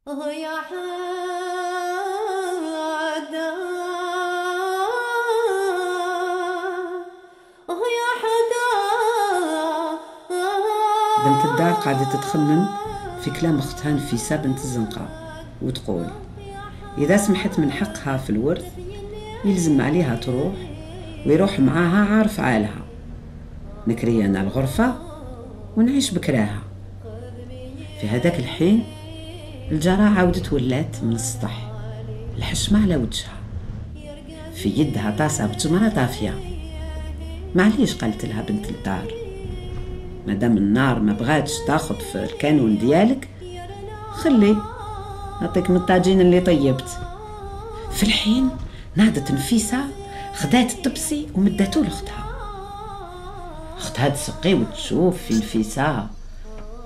يا حدا يا حدا. بنت الدار قاعدة تتخمم في كلام أختها نفيسة بنت الزنقة وتقول: إذا سمحت من حقها في الورث يلزم عليها تروح ويروح معاها عارف عالها، نكري أنا الغرفة ونعيش بكراها. في هذاك الحين الجارة عاودت ولات من السطح، الحشمة على وجهها، في يدها طاسة بتمرة طافية. معليش، قالت لها بنت الدار، مادام النار ما بغاتش تاخد في الكانون ديالك خلي نعطيك من الطاجين اللي طيبت. في الحين نادت نفيسة، خدات الطبسي ومداتو لاختها. اختها تسقي وتشوف في نفيسة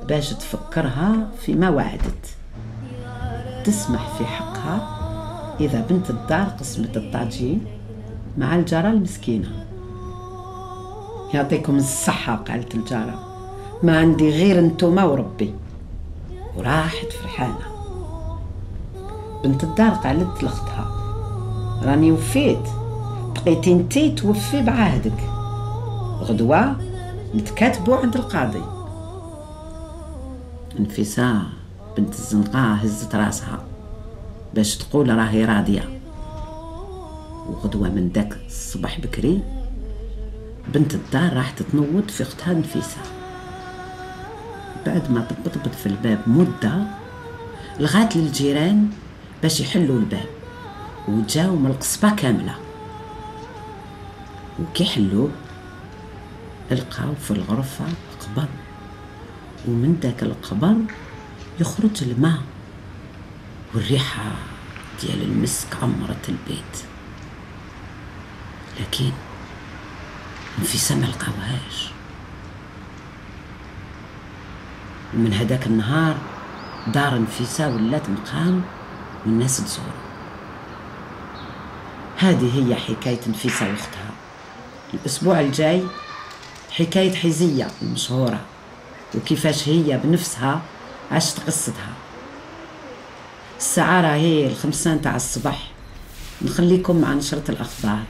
باش تفكرها فيما وعدت، تسمح في حقها إذا بنت الدار قسمت الطاجين مع الجارة المسكينة. يعطيكم الصحة، قالت الجارة، ما عندي غير انتوما وربي. وراحت فرحانة. بنت الدار قالت لاختها: راني وفيت، بقيتي انتي توفي بعهدك، غدوة نتكاتبوا عند القاضي. نفيسة بنت الزنقة هزت راسها باش تقول راهي راضية. وغدوة من داك الصبح بكري بنت الدار راحت تنوض في اختها نفيسة. بعد ما تبطبط في الباب مدة لغات للجيران باش يحلوا الباب، وجاو من القصبة كاملة. وكي حلوه لقاو في الغرفة قبر، ومن داك القبر يخرج الماء، والريحة ديال المسك عمرت البيت. لكن نفيسة ما لقاوهاش. ومن هداك النهار دار نفيسة ولات مقام والناس تزور. هذه هي حكاية نفيسة واختها. الأسبوع الجاي حكاية حزية المشهورة، وكيفاش هي بنفسها عاشت قصتها. الساعة راهي 5 تاع الصبح، نخليكم مع نشرة الأخبار.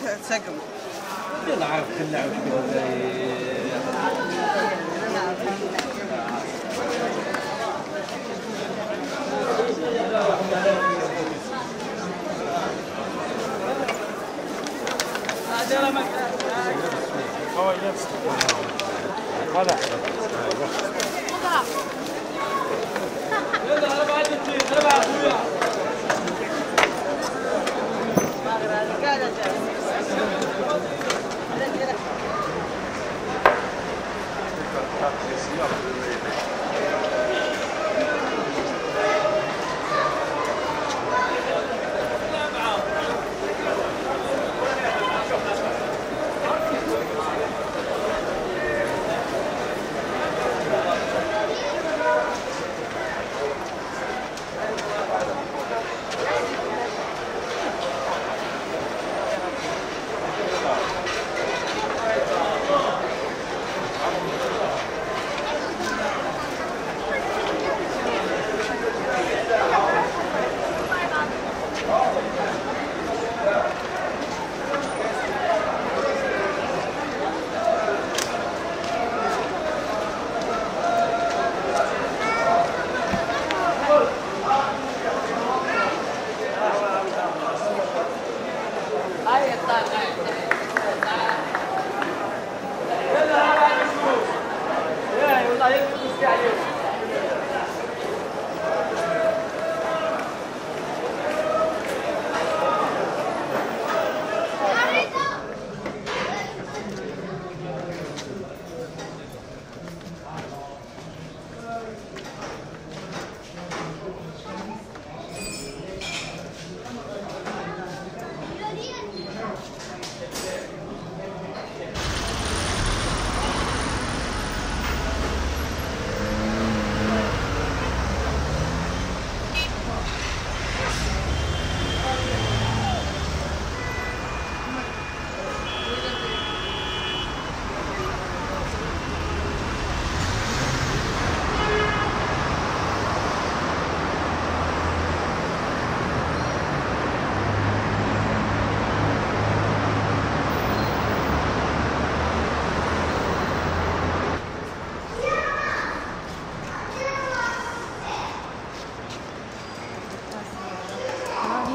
تسقم. لا عارف خلع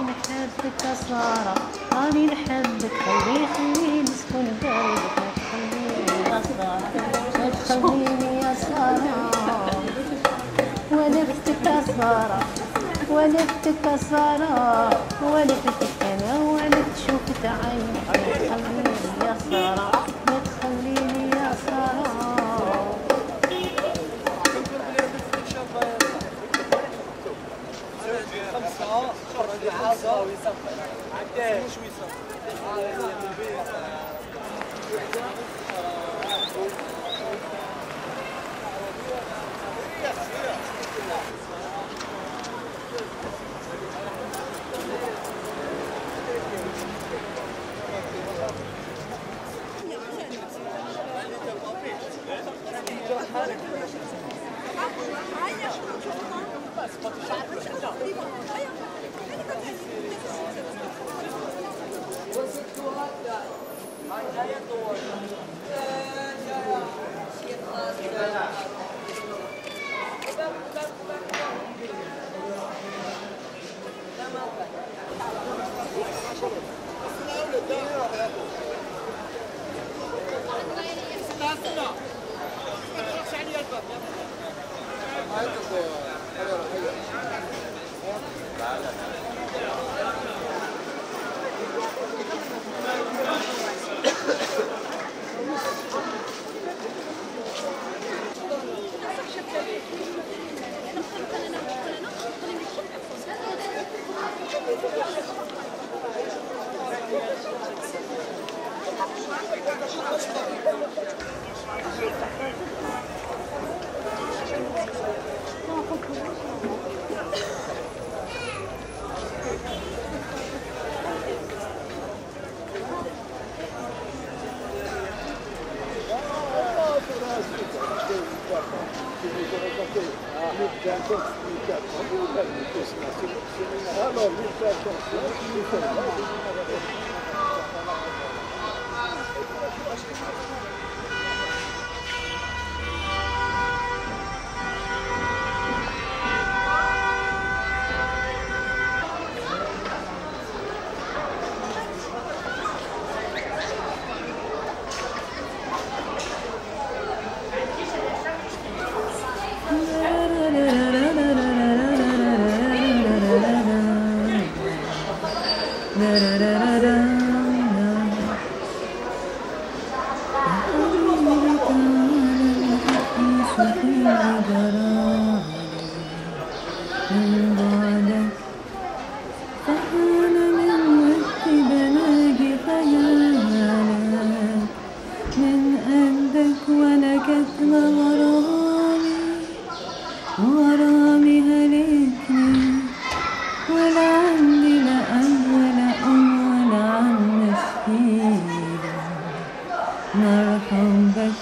نحبك يا سارة، راني نحبك، خليني نسكن بقلبك، ما تخليني يا سارة، ولفتك يا سارة، ولفتك يا سارة، ولفتك أنا ولفت شوفت عينك، ما تخليني يا سارة، ما تخليني يا سارة. Alors, غرامي هلكني ولا عندي لا أب ولا أم ولا عم مسكين مرحوم بك.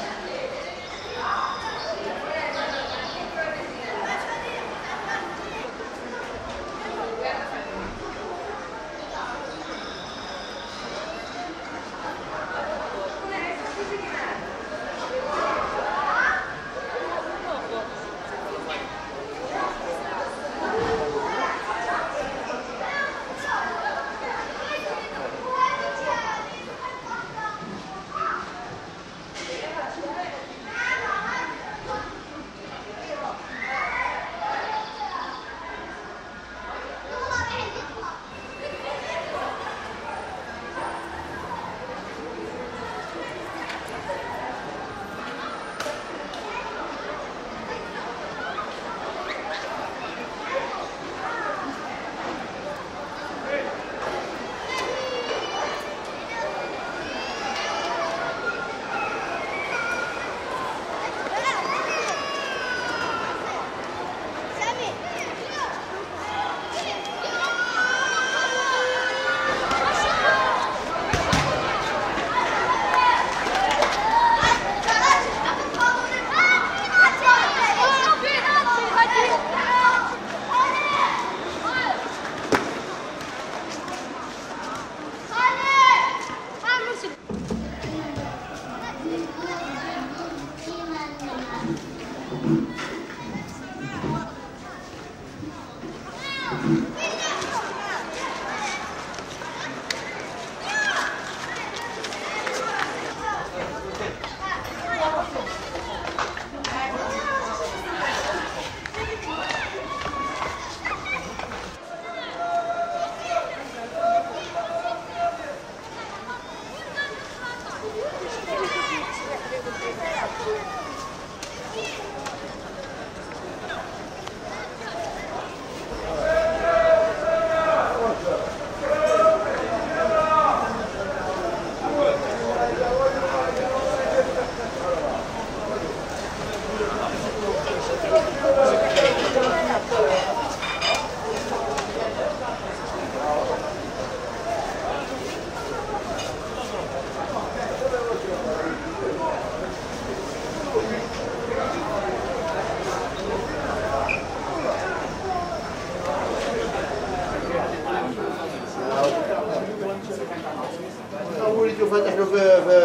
وليدو فاتح له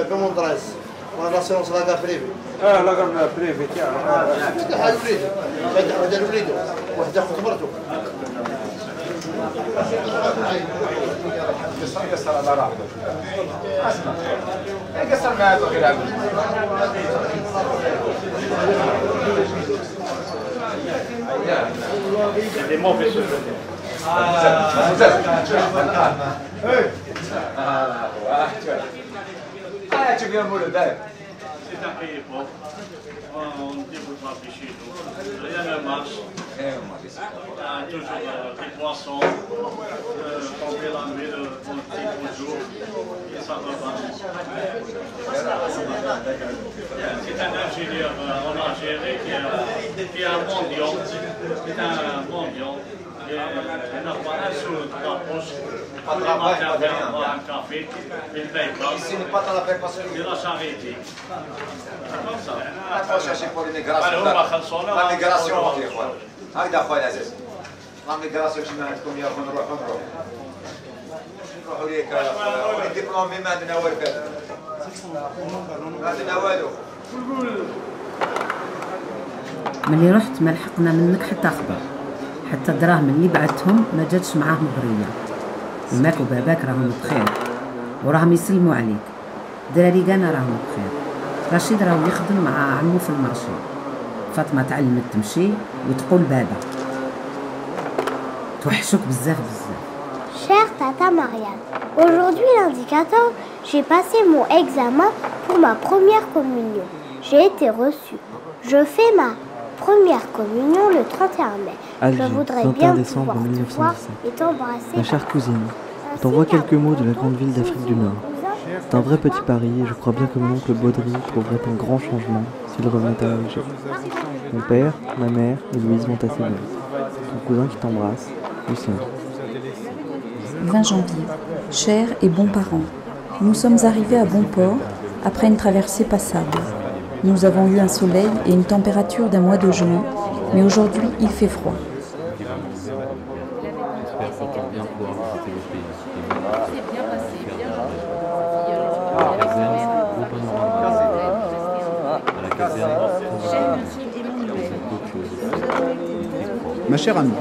في مونطريس وانا لاسيونس لاكا بريفي. لاكا بريفي تاعو. فاتح على وليدو، فاتح وحده لوليدو، وحده اخت مرته. قصر على راحته. اسمع. قصر ما هذا غير عبد. Des mauvais souvenirs. C'est un pays pauvre. On ne développe pas chez nous. Rien ne marche. Toujours des poissons. Tomber la nuit, le petit jour. Et ça va pas. C'est un ingénieur en Algérie qui est un mendiant. C'est un mendiant. Il n'a pas un sou de la poche. Tous les matins, il vient boire un café. Il ne paye pas. Ici, n'est pas dans la paix parce que. C'est la charité. C'est comme ça. Il faut chercher pour l'immigration. L'immigration, يا اخوان. هكذا اخويا العزيز. ل'immigration كما عندكم يلا نروحوا ليك. نديبلومي ما عندنا والو. ملي رحت ما لحقنا منك حتى خبر، حتى الدراهم اللي بعتهم ما جاتش معاهم بريه. ماك وباباك راهم بخير وراهم يسلموا عليك. دراري كانا راهم بخير. رشيد راهو يخدم مع عمو في المارشي. فاطمه تعلمت تمشي وتقول بابا. توحشوك بزاف بزاف. Chère Tata Marianne, aujourd'hui lundi 14, j'ai passé mon examen pour ma première communion. J'ai été reçue. Je fais ma première communion le 31 mai. Alger, Je voudrais 21 bien décembre pouvoir te 1917. voir et t'embrasser. Ma chère cousine, je t'envoie quelques mots de la grande ville d'Afrique du Nord. C'est un vrai petit Paris et je crois bien que mon oncle Baudry trouverait un grand changement s'il revenait à Alger. Mon père, ma mère et Louise vont à Séville. Ton cousin qui t'embrasse, Lucien. 20 janvier. Chers et bons parents, nous sommes arrivés à bon port après une traversée passable. Nous avons eu un soleil et une température d'un mois de juin, mais aujourd'hui il fait froid. Ma chère amie,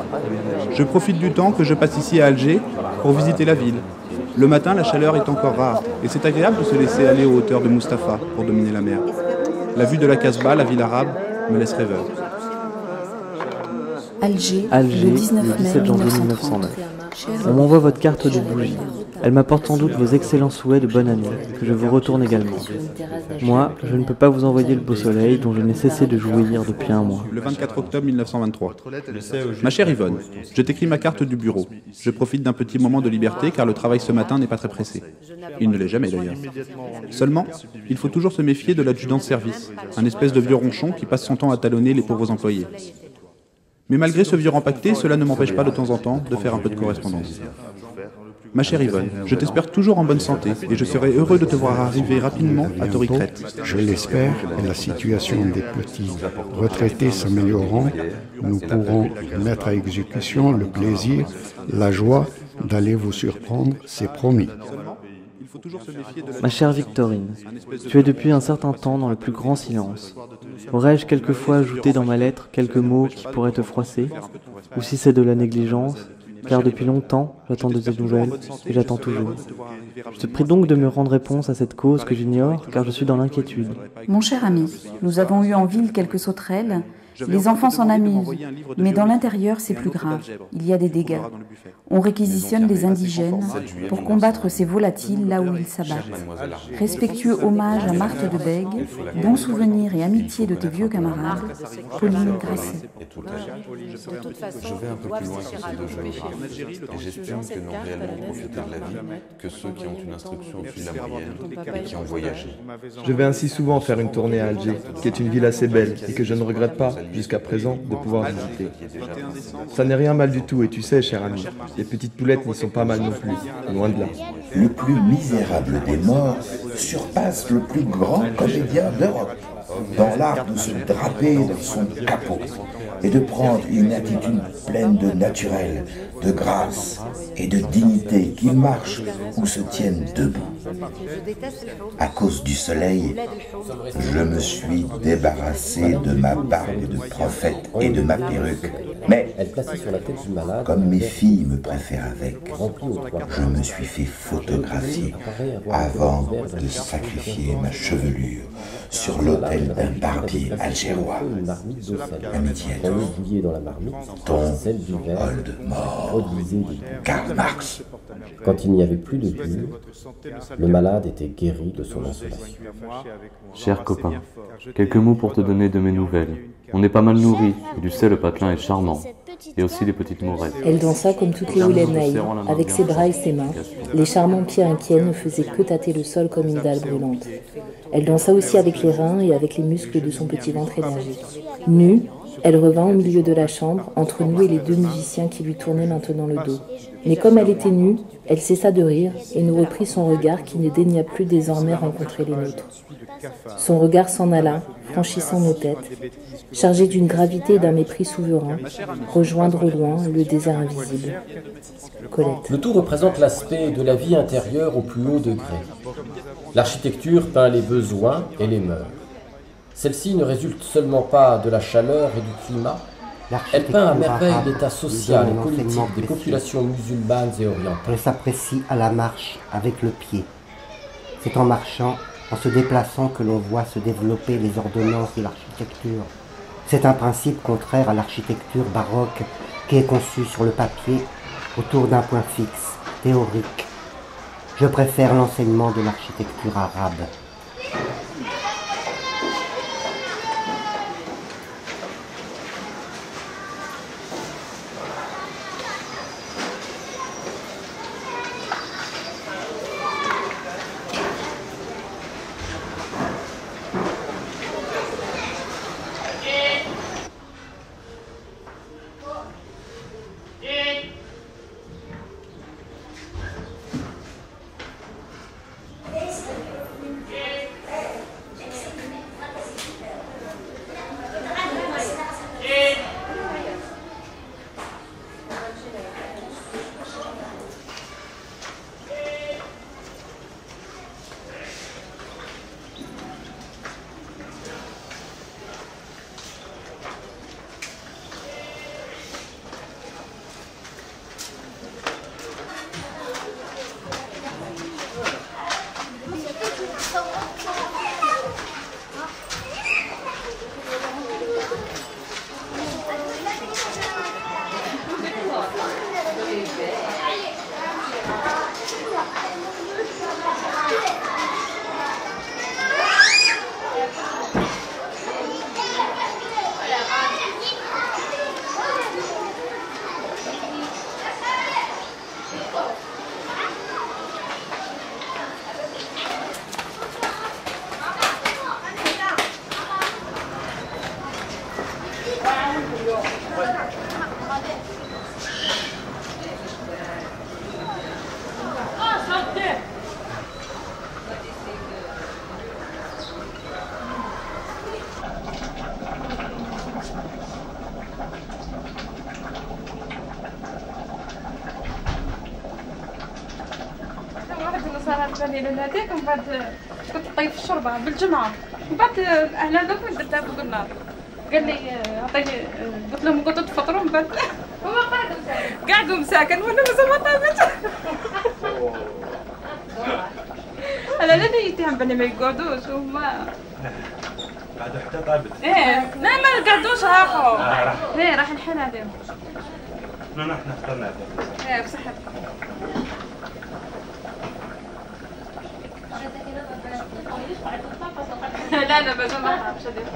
je profite du temps que je passe ici à Alger pour visiter la ville. Le matin, la chaleur est encore rare et c'est agréable de se laisser aller aux hauteurs de Mustapha pour dominer la mer. La vue de la Casbah, la ville arabe, me laisse rêveur. Alger, le le 17 janvier 1909. On m'envoie votre carte de bougie. Elle m'apporte sans doute vos excellents souhaits de bonne année, que je vous retourne également. Moi, je ne peux pas vous envoyer le beau soleil dont je n'ai cessé de jouir depuis un mois. Le 24 octobre 1923. Ma chère Yvonne, je t'écris ma carte du bureau. Je profite d'un petit moment de liberté car le travail ce matin n'est pas très pressé. Il ne l'est jamais d'ailleurs. Seulement, il faut toujours se méfier de l'adjudant de service, un espèce de vieux ronchon qui passe son temps à talonner les pauvres employés. Mais malgré ce vieux rempacté, cela ne m'empêche pas de temps en temps de faire un peu de correspondance. Ma chère Yvonne, je t'espère toujours en bonne santé et je serai heureux de te voir arriver rapidement à Toricrète. Je l'espère, et la situation des petits retraités s'améliorant, nous pourrons mettre à exécution le plaisir, la joie d'aller vous surprendre, c'est promis. Ma chère Victorine, tu es depuis un certain temps dans le plus grand silence. Aurais-je quelquefois ajouté dans ma lettre quelques mots qui pourraient te froisser? Ou si c'est de la négligence, car depuis longtemps, j'attends de tes nouvelles, et j'attends toujours. Je te prie donc de me rendre réponse à cette cause que j'ignore, car je suis dans l'inquiétude. Mon cher ami, nous avons eu en ville quelques sauterelles. Les enfants s'en amusent, mais dans l'intérieur, c'est plus grave. Il y a des dégâts. On réquisitionne des indigènes pour combattre ces volatiles là où ils s'abattent. Respectueux hommage à Marthe de Bègue, bon souvenir et amitié de tes vieux camarades, Pauline Grasset. Je vais un peu plus loin que ces deux jeunes filles, et j'estime que n'ont réellement profité de la vie que ceux qui ont une instruction au-dessus de la moyenne et qui ont voyagé. Je vais ainsi souvent faire une tournée à Alger, qui est une ville assez belle et que je ne regrette pas, jusqu'à présent, de pouvoir visiter. Ça n'est rien mal du tout, et tu sais, cher ami, les petites poulettes n'y sont pas mal non plus, loin de là. Le plus misérable des morts surpasse le plus grand comédien d'Europe, dans l'art de se draper dans son capot et de prendre une attitude pleine de naturel, de grâce et de dignité, qu'il marche ou se tienne debout. À cause du soleil, je me suis débarrassé de ma barbe de prophète et de ma perruque. Mais, comme mes filles me préfèrent avec, je me suis fait photographier avant de sacrifier ma chevelure sur l'autel d'un barbier algérois. Amitié à tous. Ton Old mort, Karl Marx. Quand il n'y avait plus de bulle, le malade était guéri de son insolation. Cher copain, quelques mots pour te donner de mes nouvelles. On est pas mal nourris, et tu sais, le patelin est charmant. Et aussi des petites mourettes. Elle dansa comme toutes les Oulenaï, avec ses bras et ses mains. Les charmants pieds inquiets ne faisaient que tâter le sol comme une dalle brûlante. Elle dansa aussi avec les reins et avec les muscles de son petit ventre énergique. Nue, elle revint au milieu de la chambre, entre nous et les deux musiciens qui lui tournaient maintenant le dos. Mais comme elle était nue, elle cessa de rire et nous reprit son regard qui ne daigna plus désormais rencontrer les nôtres. Son regard s'en alla, franchissant nos têtes, chargé d'une gravité et d'un mépris souverain, rejoindre au loin le désert invisible. Colette. Le tout représente l'aspect de la vie intérieure au plus haut degré. L'architecture peint les besoins et les mœurs. Celle-ci ne résulte seulement pas de la chaleur et du climat, elle peint à merveille l'état social et politique des populations musulmanes et orientales. Elle s'apprécie à la marche, avec le pied. C'est en marchant, en se déplaçant que l'on voit se développer les ordonnances de l'architecture. C'est un principe contraire à l'architecture baroque qui est conçue sur le papier autour d'un point fixe, théorique. Je préfère l'enseignement de l'architecture arabe. لأن هذاك ومن بعد كنت طيب في الشوربة بالجمعة ومن بعد أهل هذوك درتها فوق النار قال لي عطيني قلت لهم قلت تفطروا من بعد هما قعدوا مساكن وانا مازال ما طابت أنا لا نيتهم بني ما يقعدوش وما قعدوا حتى طابت إيه لا ما قعدوش راحوا إيه راح نحن عليهم لا نحن فطرنا إيه بصحتكم لا لا بس ما أعرف شديد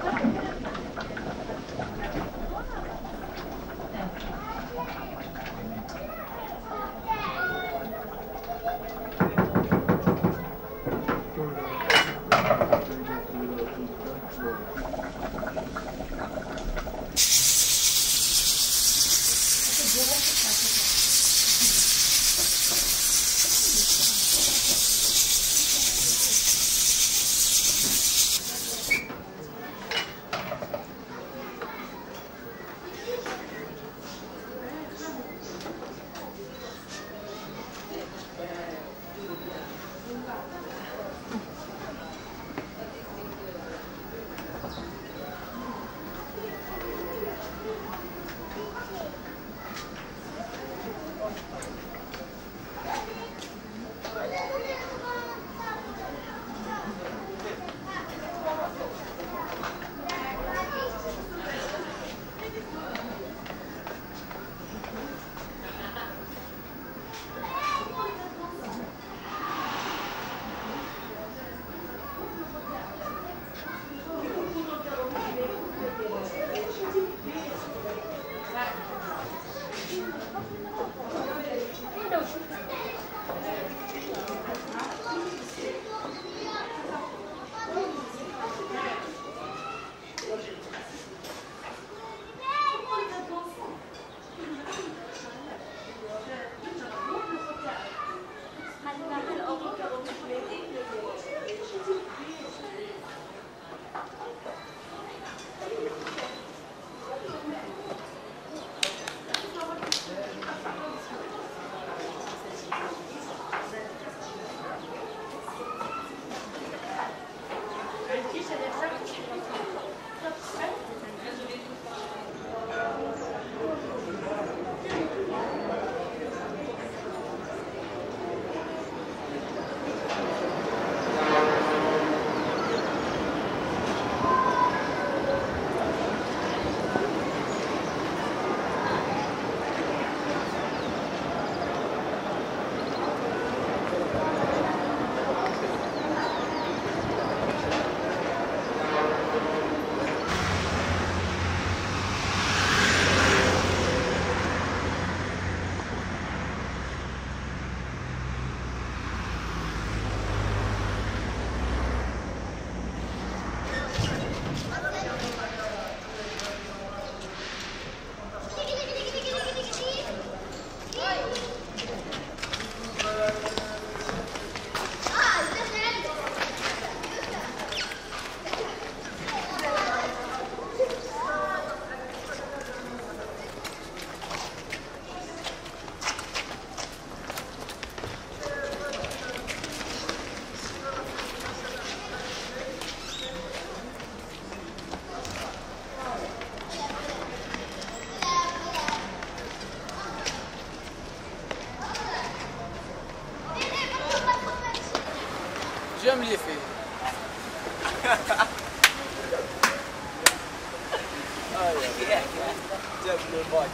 جاب له الباك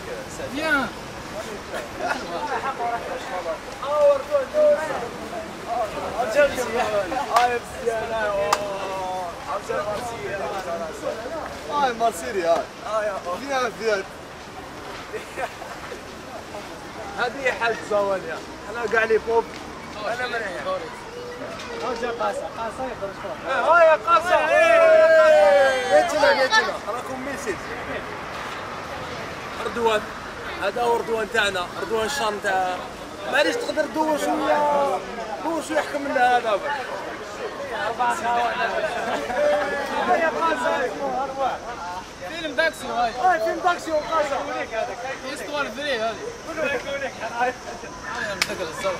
Viens. هاي مرسيدس هاي فيها هذه حل زواليا انا قاعد لي بوب انا من هنا وجه قاسه يخرج هاي قاسه جيتنا راكم ميسيس اردوان هذا هو اردوان تاعنا اردوان الشام تاع معليش تقدر تدور شويه يحكم لنا هذا 4 ساعات هاي قاسه ارواح فيلم داكسيو هاي فيلم داكسيو قاسه يستوار فري هذه قولك هاي مشتغل الصوت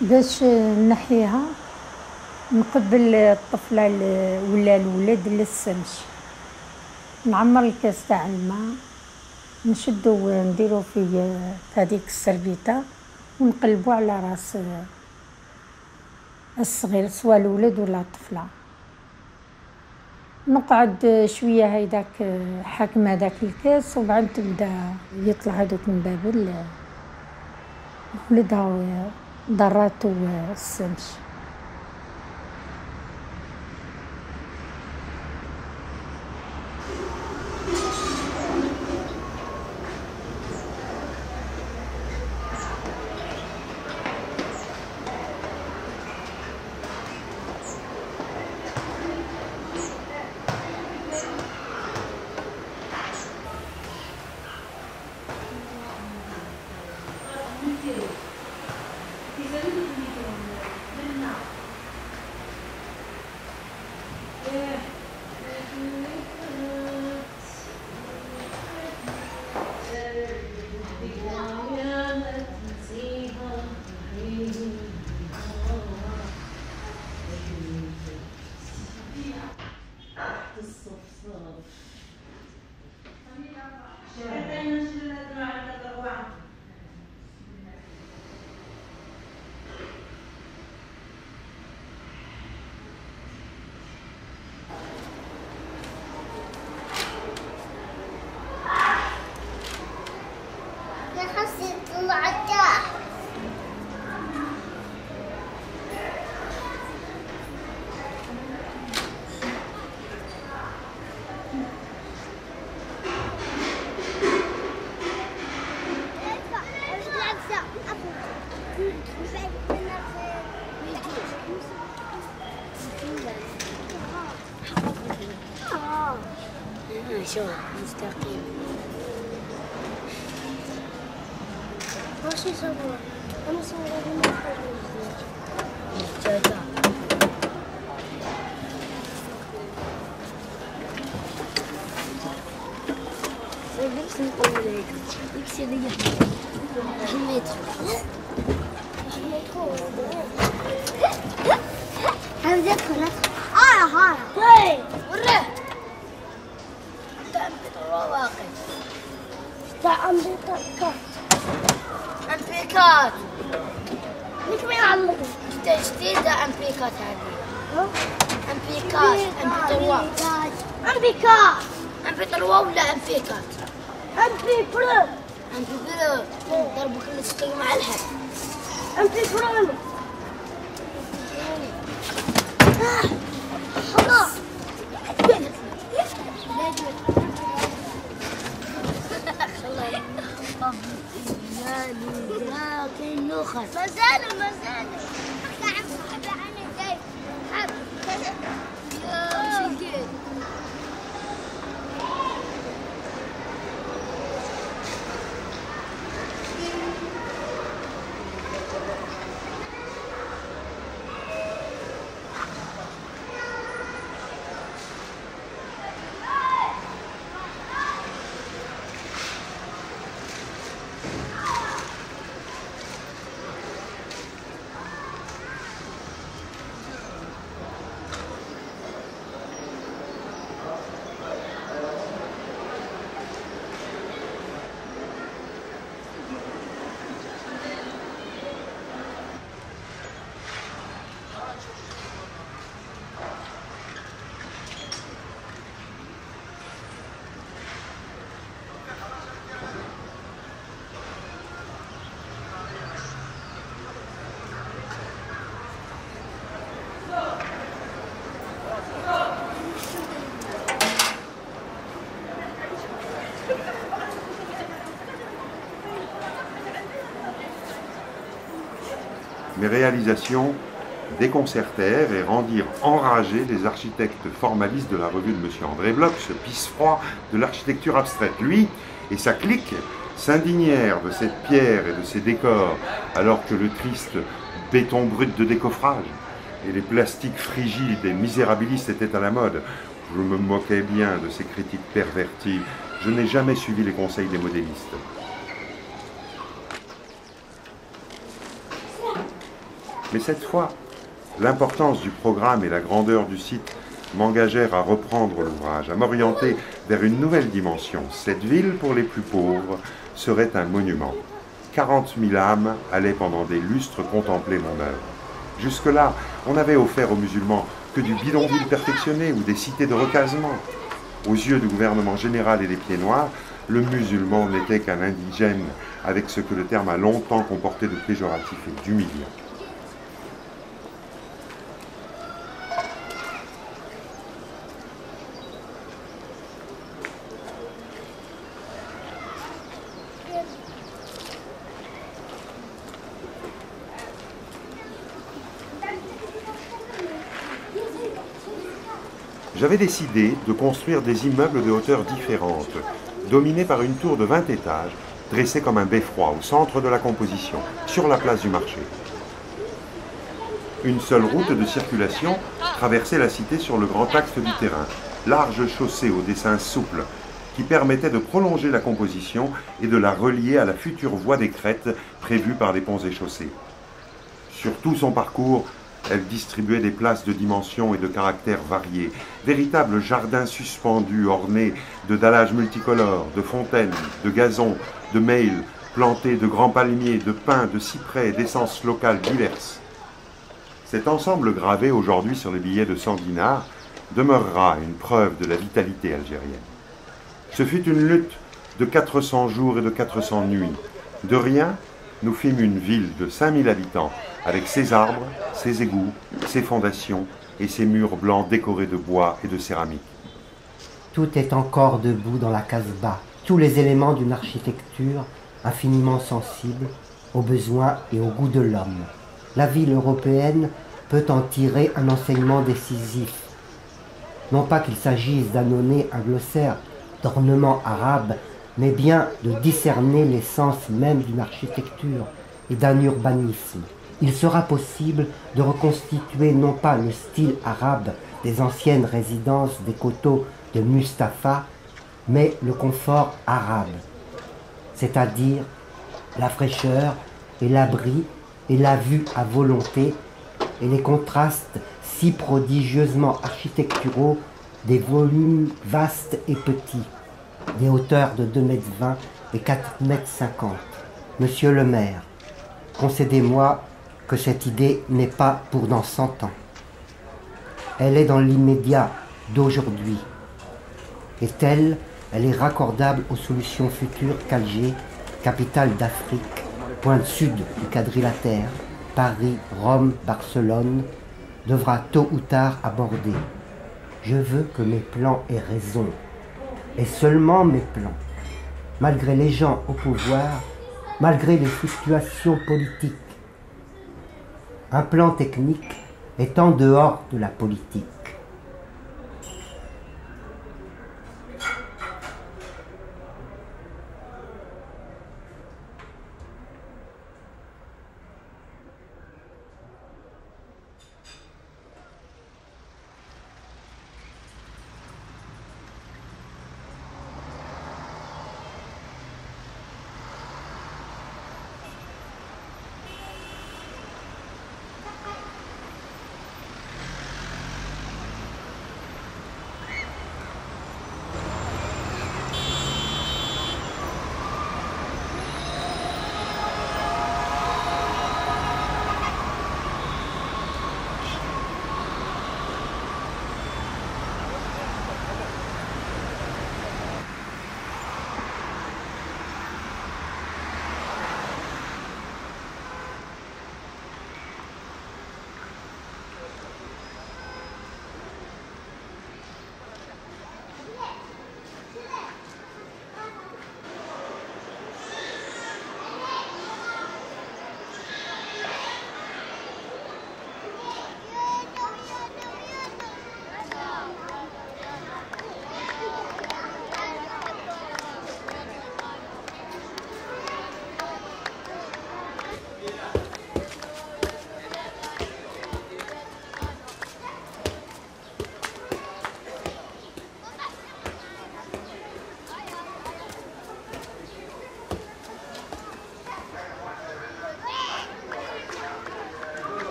باش نحيها نقبل الطفلة ولا الولاد للسمش، نعمر الكاس تاع الماء، نشدو ونديرو في هذيك السربيتة ونقلبو على راس الصغير سواء الولد ولا الطفلة. نقعد شوية هيداك حاكم هذاك الكاس وبعد تبدا يطلع هذوك من باب ولدها ضراتو السمش. شوف مستقيم. ماشي صور، أنا صورة بالجدع. لبس نقول هيك، لبس هذيا حميتها. حمزتها هاي طيب وريه واقف تاع امبيكات ليش ما يعلق تشتيت تاع امبيكات هذه امبيتروا ولا امبيكات امبيبرو ضربوا كل شيء مع الحب امبيبرو خلاص ما زالوا Mes réalisations déconcertèrent et rendirent enragés les architectes formalistes de la revue de M. André Bloch, ce pisse-froid de l'architecture abstraite. Lui et sa clique s'indignèrent de cette pierre et de ces décors, alors que le triste béton brut de décoffrage et les plastiques frigides des misérabilistes étaient à la mode. Je me moquais bien de ces critiques perverties. Je n'ai jamais suivi les conseils des modélistes. Mais cette fois, l'importance du programme et la grandeur du site m'engagèrent à reprendre l'ouvrage, à m'orienter vers une nouvelle dimension. Cette ville, pour les plus pauvres, serait un monument. 40 000 âmes allaient pendant des lustres contempler mon œuvre. Jusque-là, on n'avait offert aux musulmans que du bidonville perfectionné ou des cités de recasement. Aux yeux du gouvernement général et des pieds noirs, le musulman n'était qu'un indigène, avec ce que le terme a longtemps comporté de péjoratif et d'humiliant. J'avais décidé de construire des immeubles de hauteurs différentes, dominés par une tour de 20 étages, dressée comme un beffroi au centre de la composition, sur la place du marché. Une seule route de circulation traversait la cité sur le grand axe du terrain, large chaussée au dessin souple, qui permettait de prolonger la composition et de la relier à la future voie des crêtes prévue par les ponts et chaussées. Sur tout son parcours, elle distribuait des places de dimensions et de caractères variés, véritables jardins suspendus ornés de dallages multicolores, de fontaines, de gazons, de mails, plantés de grands palmiers, de pins, de cyprès, d'essences locales diverses. Cet ensemble gravé aujourd'hui sur les billets de 100 dinars demeurera une preuve de la vitalité algérienne. Ce fut une lutte de 400 jours et de 400 nuits. De rien, nous fîmes une ville de 5000 habitants, avec ses arbres, ses égouts, ses fondations et ses murs blancs décorés de bois et de céramique. Tout est encore debout dans la Casbah, tous les éléments d'une architecture infiniment sensible aux besoins et au goût de l'homme. La ville européenne peut en tirer un enseignement décisif. Non pas qu'il s'agisse d'annoncer un glossaire d'ornements arabes, mais bien de discerner l'essence même d'une architecture et d'un urbanisme. Il sera possible de reconstituer non pas le style arabe des anciennes résidences des coteaux de Mustapha, mais le confort arabe, c'est-à-dire la fraîcheur et l'abri et la vue à volonté et les contrastes si prodigieusement architecturaux des volumes vastes et petits, des hauteurs de 2,20 m et 4,50 m. Monsieur le maire, concédez-moi que cette idée n'est pas pour dans 100 ans. Elle est dans l'immédiat d'aujourd'hui. Et telle, elle est raccordable aux solutions futures qu'Alger, capitale d'Afrique, pointe sud du quadrilatère, Paris, Rome, Barcelone, devra tôt ou tard aborder. Je veux que mes plans aient raison, et seulement mes plans. Malgré les gens au pouvoir, malgré les fluctuations politiques. Un plan technique est en dehors de la politique.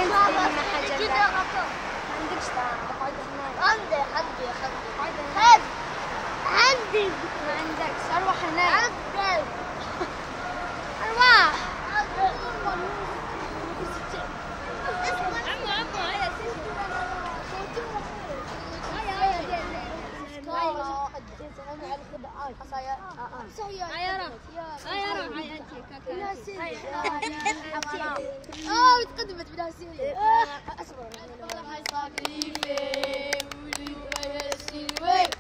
ما حاجة ما عندكش تقعد هنا. عندي ما عندكش. اروح هناك. ارواح. عمو هيا وتقدمت بلا سيري. اصبر هاي صقيفه ولي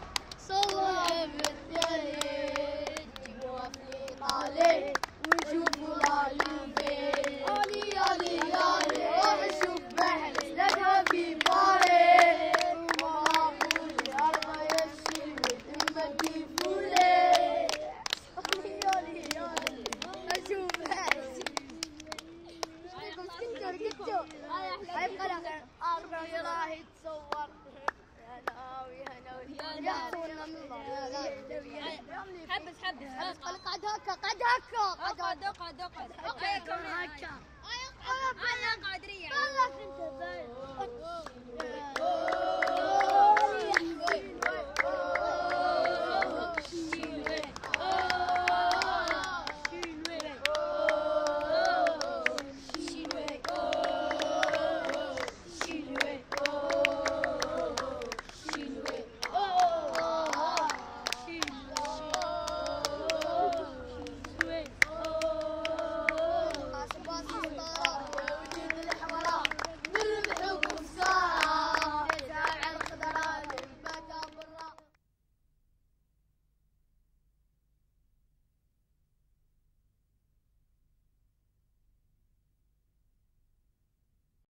صور بالدليل وفي طالع ونشوفوا لايفين. علي علي علي ونشوف بحر لنا في باري وما بولي أرض يشي ودم كيفولي. علي علي علي ونشوف بحر. كنتو هاي قلق أربعة راح يتصور. حبس قعد هكا قعد قادرية.